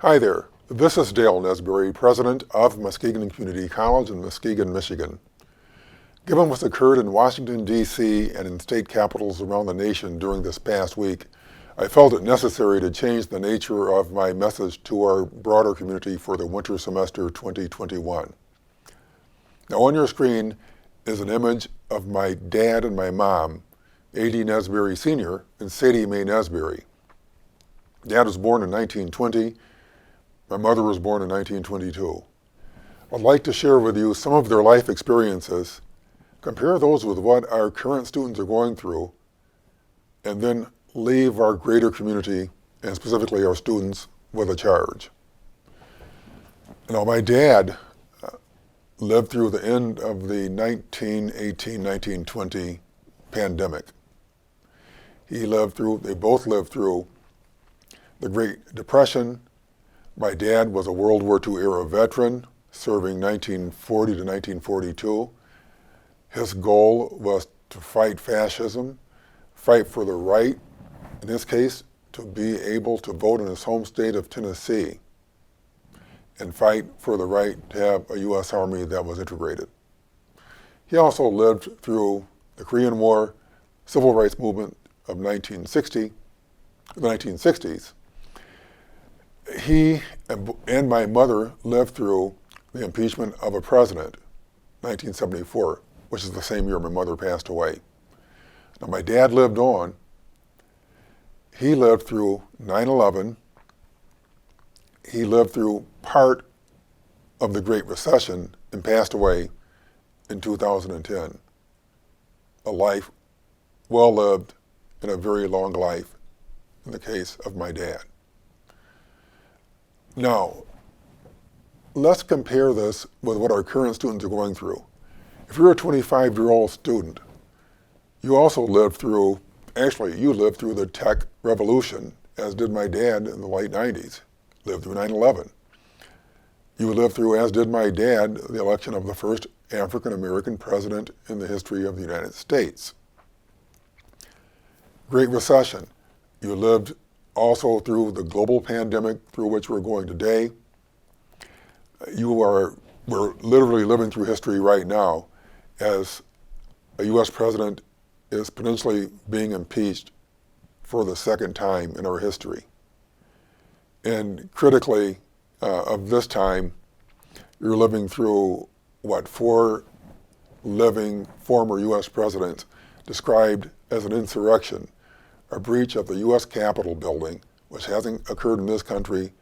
Hi there, this is Dale Nesbury, president of Muskegon Community College in Muskegon, Michigan. Given what's occurred in Washington, D.C. and in state capitals around the nation during this past week, I felt it necessary to change the nature of my message to our broader community for the winter semester 2021. Now on your screen is an image of my dad and my mom, A.D. Nesbury Sr. and Sadie Mae Nesbury. Dad was born in 1920. My mother was born in 1922. I'd like to share with you some of their life experiences, compare those with what our current students are going through, and then leave our greater community, and specifically our students, with a charge. Now, my dad lived through the end of the 1918-1920 pandemic. They both lived through the Great Depression. My dad was a World War II era veteran, serving 1940 to 1942. His goal was to fight fascism, fight for the right, in this case, to be able to vote in his home state of Tennessee, and fight for the right to have a U.S. Army that was integrated. He also lived through the Korean War, Civil Rights Movement of the 1960s. He and my mother lived through the impeachment of a president, 1974, which is the same year my mother passed away. Now my dad lived on. He lived through 9/11. He lived through part of the Great Recession and passed away in 2010. A life well lived and a very long life in the case of my dad. Now, let's compare this with what our current students are going through. If you're a 25-year-old student, you also lived through the tech revolution, as did my dad in the late 90s, lived through 9/11. You lived through, as did my dad, the election of the first African-American president in the history of the United States. Great Recession. You lived also through the global pandemic through which we're going today. We're literally living through history right now as a U.S. president is potentially being impeached for the second time in our history. And critically, of this time, you're living through what 4 living former U.S. presidents described as an insurrection, a breach of the U.S. Capitol building, which hasn't occurred in this country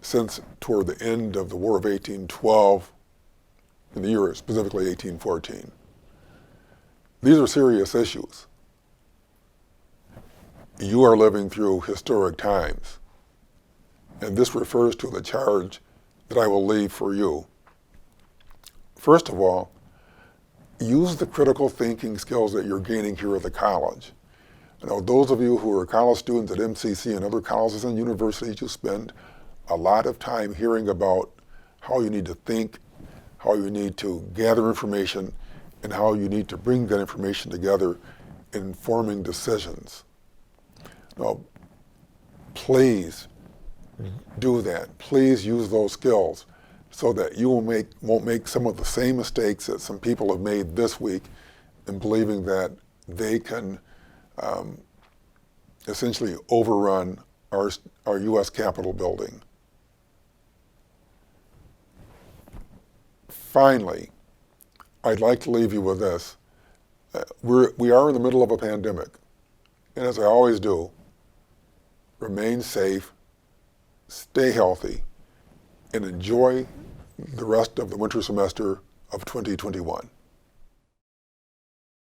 since toward the end of the War of 1812, in the year specifically 1814. These are serious issues. You are living through historic times, and this refers to the charge that I will leave for you. First of all, use the critical thinking skills that you're gaining here at the college. Now, those of you who are college students at MCC and other colleges and universities, you spend a lot of time hearing about how you need to think, how you need to gather information, and how you need to bring that information together in forming decisions. Now, please do that. Please use those skills so that you won't make some of the same mistakes that some people have made this week in believing that they can essentially overrun our U.S. Capitol building. Finally, I'd like to leave you with this. We are in the middle of a pandemic, and as I always do, remain safe, stay healthy, and enjoy the rest of the winter semester of 2021.